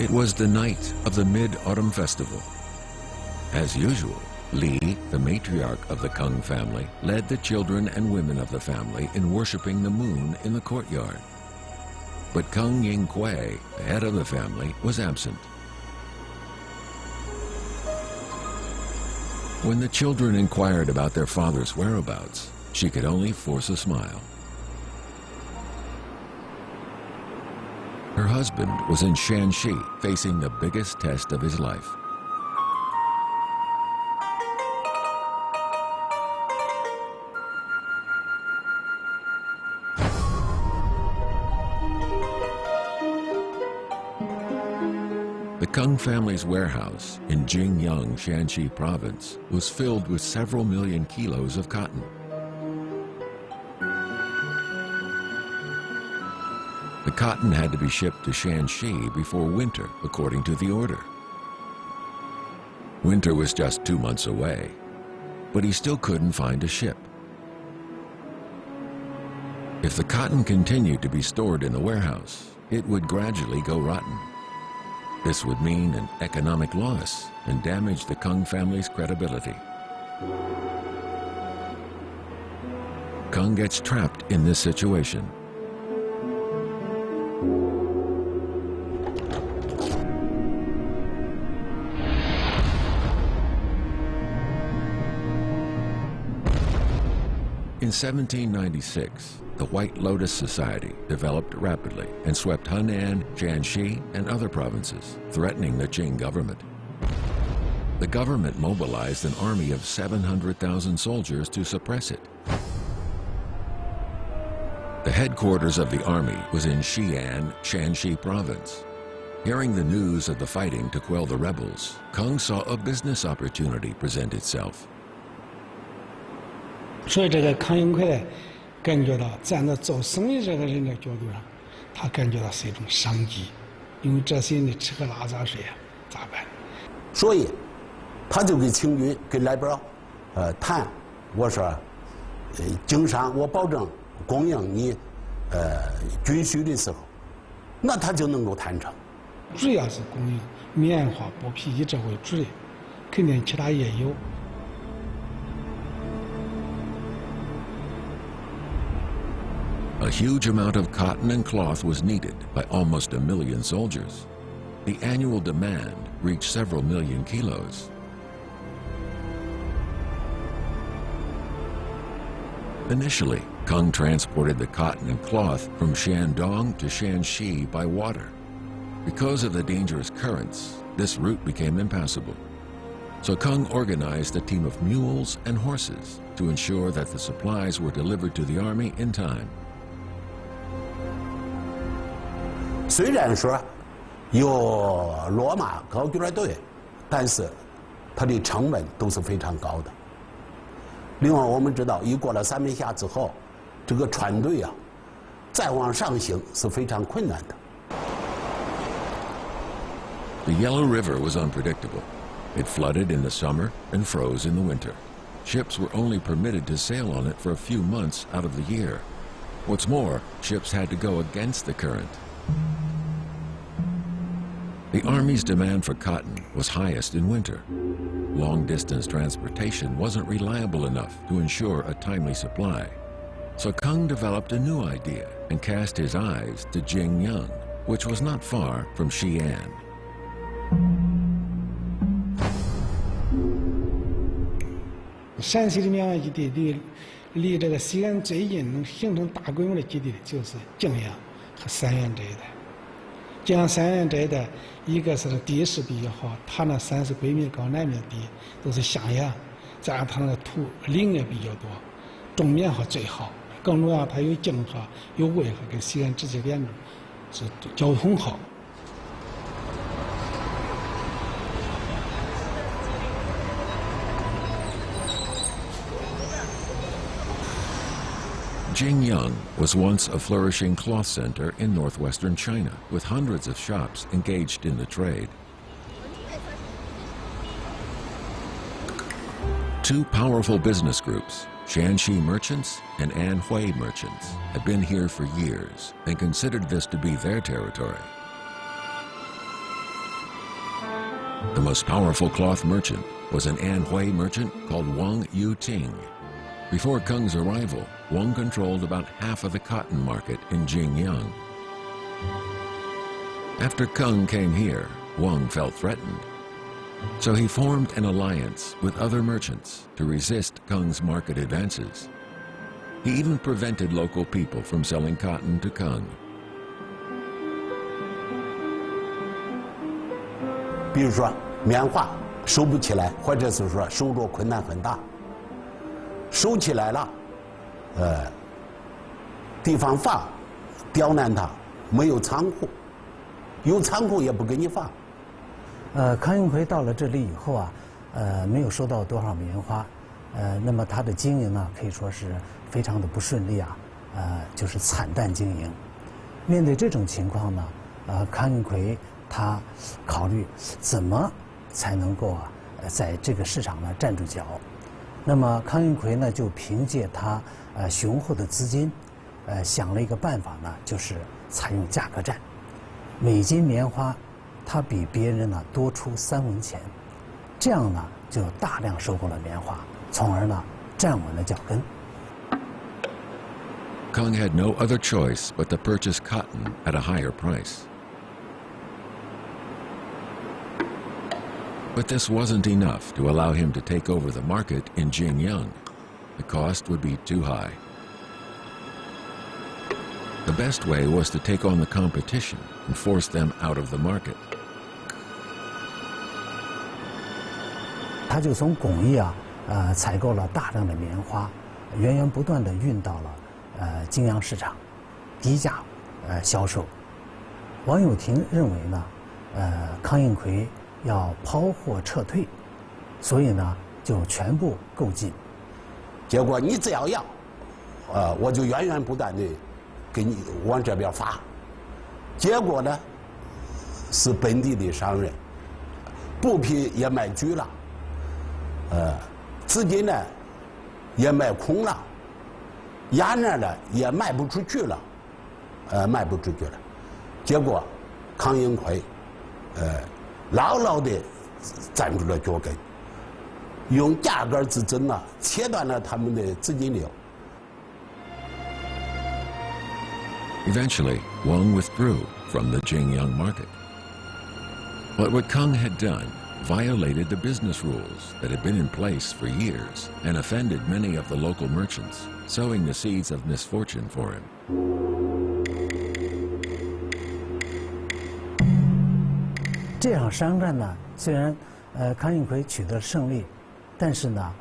It was the night of the Mid-Autumn Festival. As usual, Li, the matriarch of the Kang family, led the children and women of the family in worshiping the moon in the courtyard. But Kang Ying-Kuei, the head of the family, was absent. When the children inquired about their father's whereabouts, she could only force a smile. Her husband was in Shanxi, facing the biggest test of his life. The Kang family's warehouse in Jingyang, Shanxi province was filled with several million kilos of cotton. The cotton had to be shipped to Shanxi before winter, according to the order. Winter was just 2 months away, but he still couldn't find a ship. If the cotton continued to be stored in the warehouse, it would gradually go rotten. This would mean an economic loss and damage the Kang family's credibility. Kang gets trapped in this situation. In 1796, the White Lotus Society developed rapidly and swept Henan, Jiangxi, and other provinces, threatening the Qing government. The government mobilized an army of 700,000 soldiers to suppress it. The headquarters of the army was in Xi'an, Shanxi province. Hearing the news of the fighting to quell the rebels, Kang saw a business opportunity present itself. 所以这个康英奎感觉到，站在做生意这个人的角度上，他感觉到是一种商机，因为这些人的吃喝拉撒睡啊，咋办？所以，他就跟清军跟那边谈，我说，经商我保证供应你军需的时候，那他就能够谈成。主要是供应棉花、布匹以这为主的，肯定其他也有。 A huge amount of cotton and cloth was needed by almost 1 million soldiers. The annual demand reached several million kilos. Initially, Kang transported the cotton and cloth from Shandong to Shanxi by water. Because of the dangerous currents, this route became impassable. So Kang organized a team of mules and horses to ensure that the supplies were delivered to the army in time. 虽然说有骡马高军队，但是它的成本都是非常高的。另外，我们知道，一过了三门峡之后，这个船队啊，再往上行是非常困难的。The Yellow River was unpredictable. It flooded in the summer and froze in the winter. Ships were only permitted to sail on it for a few months out of the year. What's more, ships had to go against the current. The Army's demand for cotton was highest in winter. Long-distance transportation wasn't reliable enough to ensure a timely supply. So Kang developed a new idea and cast his eyes to Jingyang, which was not far from Xi'an. 陕西的棉花基地离这个西安最近能形成大规模的基地的就是泾阳和三原这一带。泾阳、三原这一带，一个是地势比较好，它那山是北面高南面低，都是向阳，加上它那个土林也比较多，种棉花最好。更重要，它有泾河、有渭河，跟西安直接连着，是交通好。 Jingyang was once a flourishing cloth center in northwestern China, with hundreds of shops engaged in the trade. Two powerful business groups, Shanxi merchants and Anhui merchants, had been here for years and considered this to be their territory. The most powerful cloth merchant was an Anhui merchant called Wang Yuting. Before Kang's arrival, Wang controlled about half of the cotton market in Jingyang. After Kang came here, Wang felt threatened. So he formed an alliance with other merchants to resist Kang's market advances. He even prevented local people from selling cotton to Kang. 比如说棉花收不起来，或者是说收入困难很大，收起来了，地方放，刁难他，没有仓库，有仓库也不给你放。康英奎到了这里以后啊，没有收到多少棉花，那么他的经营呢，可以说是非常的不顺利啊，就是惨淡经营。面对这种情况呢，康英奎他考虑怎么才能够啊，在这个市场呢站住脚。那么康英奎呢，就凭借他雄厚的资金，想了一个办法呢，就是采用价格战，每斤棉花。 他比别人呢多出3文钱，这样呢就大量收购了棉花，从而呢站稳了脚跟。Kang had no other choice but to purchase cotton at a higher price. But this wasn't enough to allow him to take over the market in Jingyang. The cost would be too high. The best way was to take on the competition and force them out of the market. 他就从巩义啊，采购了大量的棉花，源源不断地运到了泾阳市场，低价销售。王友廷认为呢，康应奎要抛货撤退，所以呢就全部购进。结果你只要，我就源源不断地给你往这边发。结果呢，是本地的商人，布匹也卖居了。 资金呢也卖空了，压那呢也卖不出去了，卖不出去了。结果康英奎，牢牢地站住了脚跟，用价格之争啊，切断了他们的资金流。 Eventually, Wang withdrew from the Jingyang market. But what Kang had done violated the business rules that had been in place for years and offended many of the local merchants, sowing the seeds of misfortune for him. 这场商战呢，虽然康应奎取得了胜利，但是呢，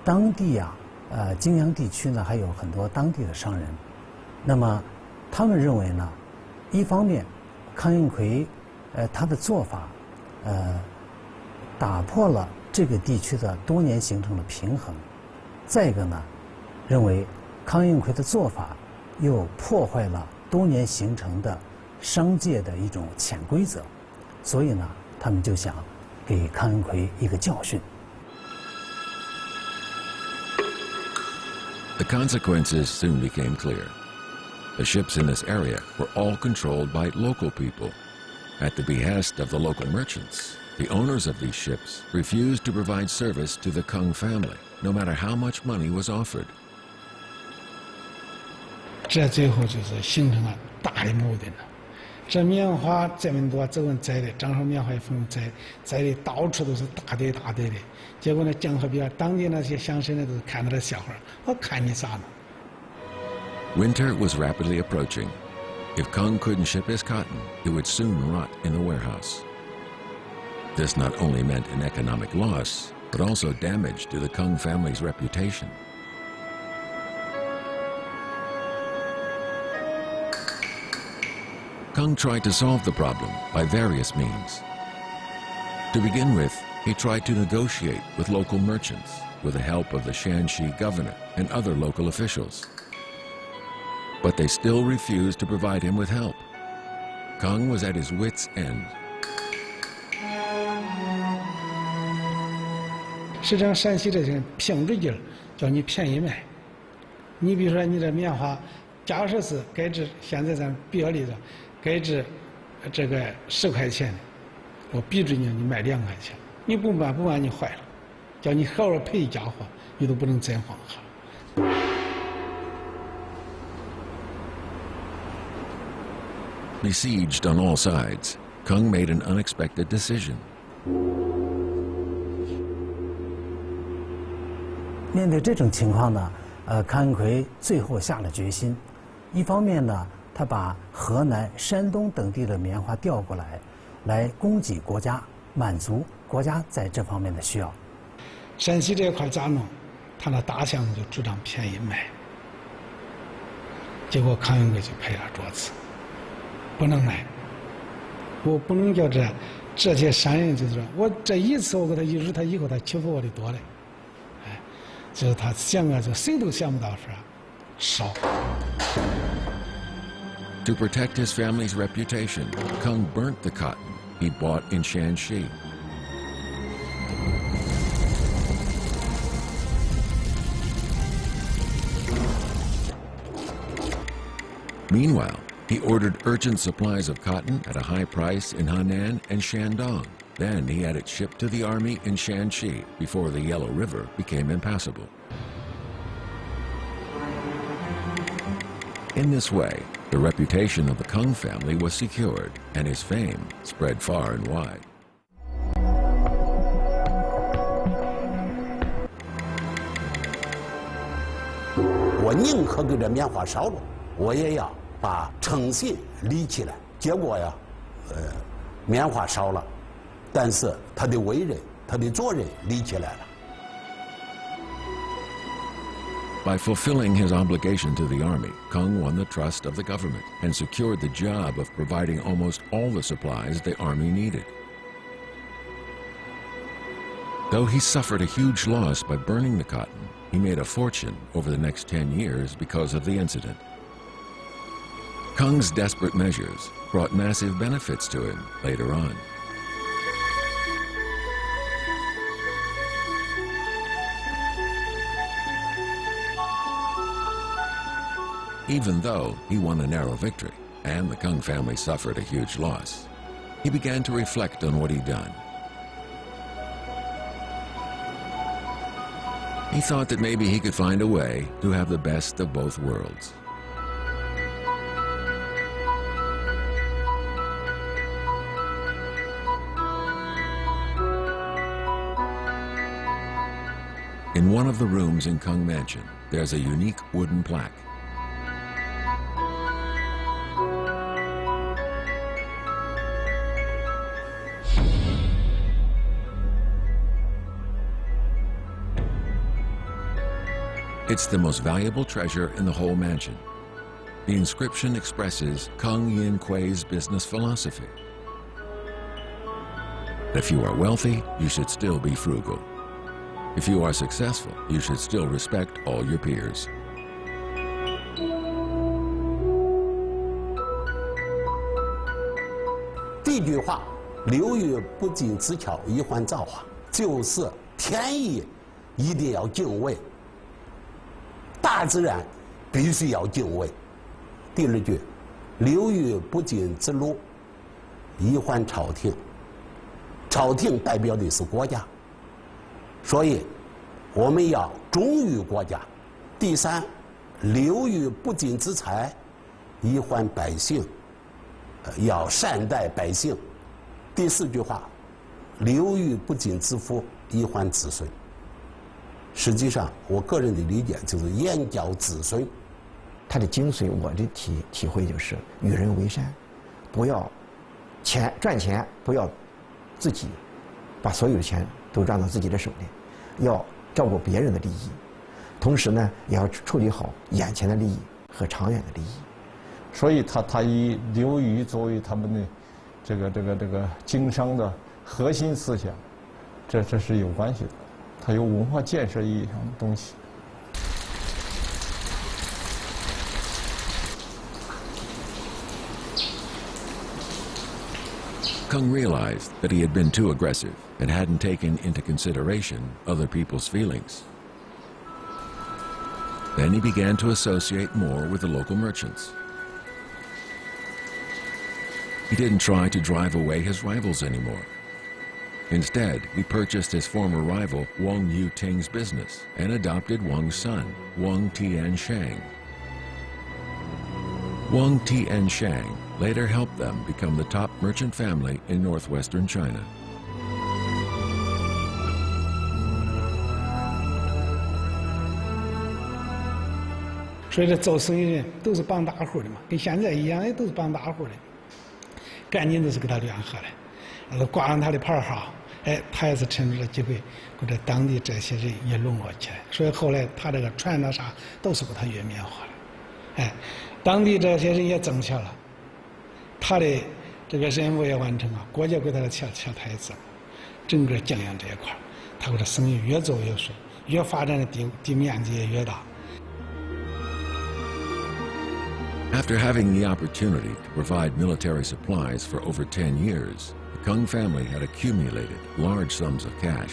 当地啊，泾阳地区呢还有很多当地的商人，那么他们认为呢，一方面，康应奎他的做法。 打破了这个地区的多年形成的平衡。再一个呢，认为康应奎的做法又破坏了多年形成的商界的一种潜规则，所以呢，他们就想给康应奎一个教训。 The consequences soon became clear. The ships in this area were all controlled by local people. At the behest of the local merchants, the owners of these ships refused to provide service to the Kang family, no matter how much money was offered. 这最后就是形成了大的矛盾了。这棉花这么多，这么摘的，张手棉花也分摘的到处都是大堆大堆的。结果呢，江河边当地那些乡绅呢，都看到了笑话，我看你啥呢？ Winter was rapidly approaching. If Kang couldn't ship his cotton, it would soon rot in the warehouse. This not only meant an economic loss, but also damage to the Kang family's reputation. Kang tried to solve the problem by various means. To begin with, he tried to negotiate with local merchants with the help of the Shanxi governor and other local officials. But they still refused to provide him with help. Kang was at his wit's end. 实际上，山西这些凭着劲儿，叫你便宜卖。你比如说，你这棉花，假设是该值，现在咱比较例子，该值这个10块钱，我逼着你卖2块钱，你不卖你坏了，叫你好好赔家伙，你都不能再黄河。Besieged on all sides, Kang made an unexpected decision. 面对这种情况呢，康恩奎最后下了决心。一方面呢，他把河南、山东等地的棉花调过来，来供给国家，满足国家在这方面的需要。山西这块咋弄？他那大项目就主张便宜卖，结果康恩奎就拍了桌子，不能卖。我不能叫这些商人就是说我这一次我给他一日，他以后他欺负我的多嘞。就是他想啊，就谁都想不到是少。To protect his family's reputation, Kang burnt the cotton he bought in Shanxi. Meanwhile, he ordered urgent supplies of cotton at a high price in Henan and Shandong. Then he had it shipped to the army in Shanxi before the Yellow River became impassable. In this way, the reputation of the Kang family was secured, and his fame spread far and wide. 我宁可给这棉花烧了，我也要把诚信立起来。结果呀，棉花烧了，但是他的为人、他的做人立起来了。 By fulfilling his obligation to the army, Kang won the trust of the government and secured the job of providing almost all the supplies the army needed. Though he suffered a huge loss by burning the cotton, he made a fortune over the next 10 years because of the incident. Kang's desperate measures brought massive benefits to him later on. Even though he won a narrow victory and the Kang family suffered a huge loss, he began to reflect on what he'd done. He thought that maybe he could find a way to have the best of both worlds. In one of the rooms in Kang Mansion, there's a unique wooden plaque. It's the most valuable treasure in the whole mansion. The inscription expresses Kang Yin Kui's business philosophy. If you are wealthy, you should still be frugal. If you are successful, you should still respect all your peers. 这句话流于不尽之巧，一环造化，就是天意一定要敬畏。 大自然必须要敬畏。第二句，流于不尽之路，一还朝廷。朝廷代表的是国家，所以我们要忠于国家。第三，流于不尽之财，一还百姓，要善待百姓。第四句话，流于不尽之福，一还子孙。 实际上，我个人的理解就是言教子孙。他的精髓，我的体会就是与人为善，不要赚钱，不要自己把所有的钱都赚到自己的手里，要照顾别人的利益，同时呢，也要处理好眼前的利益和长远的利益。所以他以刘禹作为他们的这个经商的核心思想，这是有关系的。 它有文化建设意义上的东西。Kang realized that he had been too aggressive and hadn't taken into consideration other people's feelings. Then he began to associate more with the local merchants. He didn't try to drive away his rivals anymore. Instead, he purchased his former rival Wang Yuting's business and adopted Wang's son, Wang Tianshang. Wang Tianshang later helped them become the top merchant family in northwestern China.所以这做生意人都是帮大户的嘛，跟现在一样，也都是帮大户的，赶紧都是给他联合的，挂上他的牌号，哎，他也是趁着这机会，给这当地这些人也笼络起来。所以后来他这个船呐啥都是给他月面化了，哎，当地这些人也挣钱了，他的这个任务也完成了，国家给他的钱他也挣，整个经营这一块，他给这生意越做越顺，越发展的地面积也越大。 After having the opportunity to provide military supplies for over 10 years, the Kang family had accumulated large sums of cash.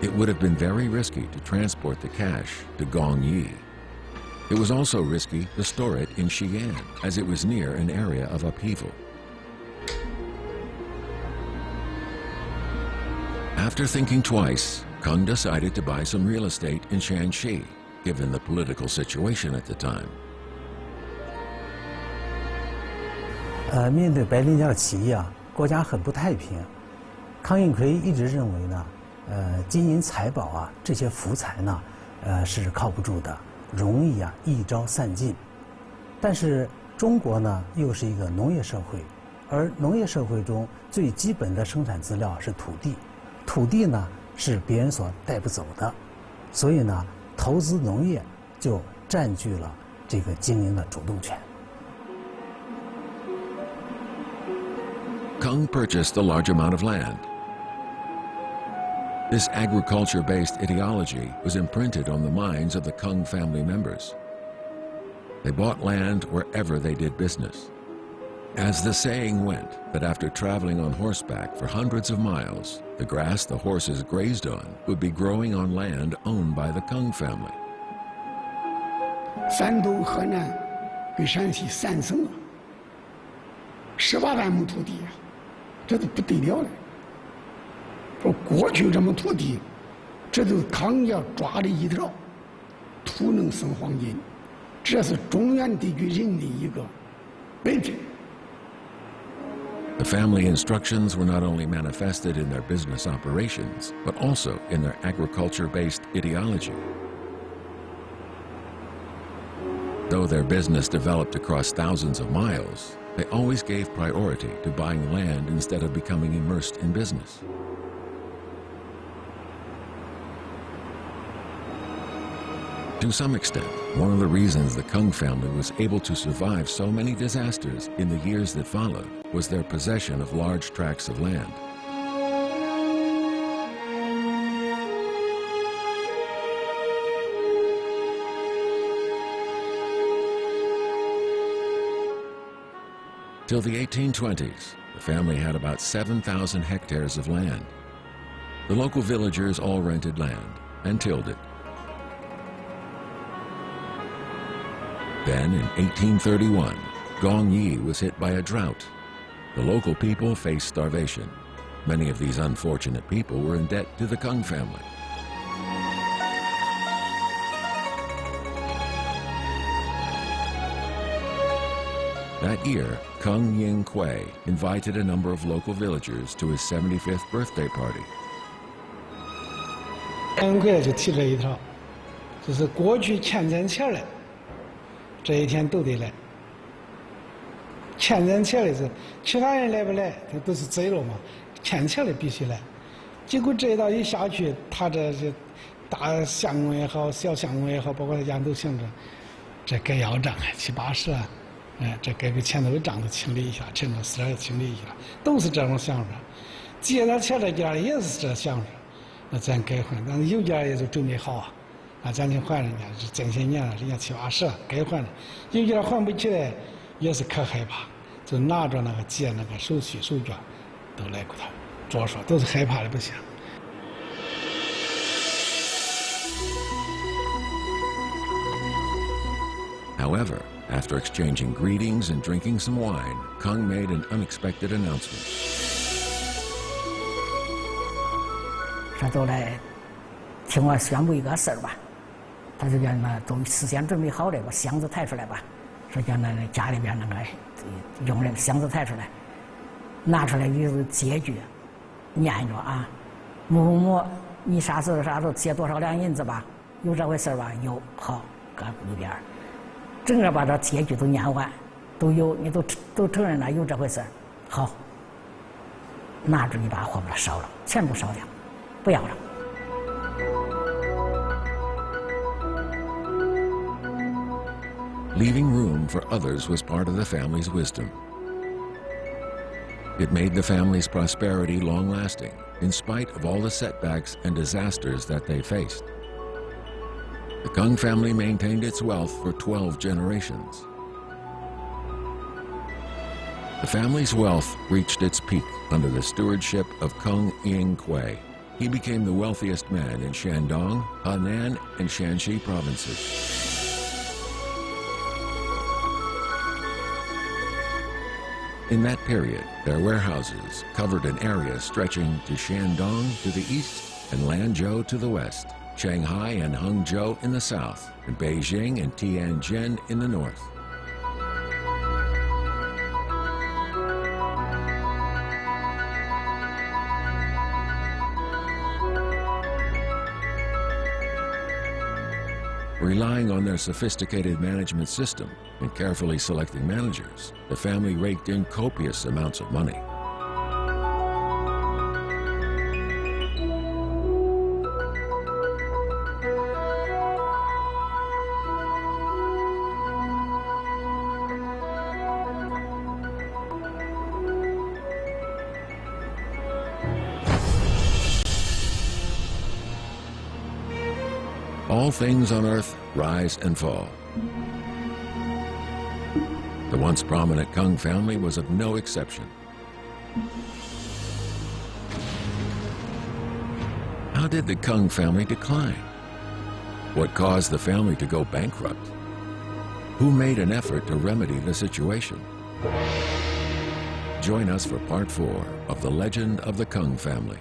It would have been very risky to transport the cash to Gongyi. It was also risky to store it in Xi'an, as it was near an area of upheaval. After thinking twice, Kang decided to buy some real estate in Shanxi, given the political situation at the time. 面对白莲教起义啊，国家很不太平。康应奎一直认为呢，金银财宝啊，这些福财呢，是靠不住的，容易啊一朝散尽。但是中国呢，又是一个农业社会，而农业社会中最基本的生产资料是土地，土地呢是别人所带不走的，所以呢，投资农业就占据了这个经营的主动权。 Kang purchased a large amount of land. This agriculture-based ideology was imprinted on the minds of the Kang family members. They bought land wherever they did business. As the saying went, that after traveling on horseback for hundreds of miles, the grass the horses grazed on would be growing on land owned by the Kang family. 山东、河南跟陕西3省啊，18万亩土地啊。 这都不得了了。说过去这么土地，这就是康家抓的一条，土能生黄金，这是中原地区人的一个本质。 The family instructions were not only manifested in their business operations, but also in their agriculture-based ideology. Though their business developed across thousands of miles, they always gave priority to buying land instead of becoming immersed in business. To some extent, one of the reasons the Kang family was able to survive so many disasters in the years that followed was their possession of large tracts of land. Till the 1820s, the family had about 7,000 hectares of land. The local villagers all rented land and tilled it. Then, in 1831, Gongyi was hit by a drought. The local people faced starvation. Many of these unfortunate people were in debt to the Kang family. That year, Kang Ying-Kui invited a number of local villagers to his 75th birthday party. 很快就提了一条，就是过去欠咱钱的，这一天都得来。欠咱钱的是其他人来不来，他都是贼了嘛。欠钱的必须来。结果这一道一下去，他这大相公也好，小相公也好，包括他家都想着，这该要账7、80万。 哎，这该给前头的账都清理一下，趁着死也清理一下，都是这种想法。借他钱这家也是这想法，那咱该还，但是有家也就准备好啊，咱就还人家，这些年了，人家7、80万该还的，有家还不起来，也是可害怕，就拿着那个借那个手续手绢，都来给他着说，都是害怕的不行。 However, after exchanging greetings and drinking some wine, Kang made an unexpected announcement. 说都来听我宣布一个事儿吧。他就讲那都事先准备好了，把箱子抬出来吧。说叫那家里边那个佣人箱子抬出来，拿出来一个借据，念着啊，某某你啥时候借多少两银子吧？有这回事吧？有，好，搁一边。整个把这借据都念完，都有，你都承认了有这回事，好，拿着一把火把它烧了，全部烧掉，不要了。Leaving room for others was part of the family's wisdom. It made the family's prosperity long-lasting, in spite of all the setbacks and disasters that they faced. The Kang family maintained its wealth for 12 generations. The family's wealth reached its peak under the stewardship of Kang Ying-kwei. He became the wealthiest man in Shandong, Henan, and Shanxi provinces. In that period, their warehouses covered an area stretching to Shandong to the east and Lanzhou to the west, Shanghai and Hangzhou in the south, and Beijing and Tianjin in the north. Relying on their sophisticated management system and carefully selecting managers, the family raked in copious amounts of money. All things on earth rise and fall. The once prominent Kang family was of no exception. How did the Kang family decline? What caused the family to go bankrupt? Who made an effort to remedy the situation? Join us for part 4 of The Legend of the Kang Family.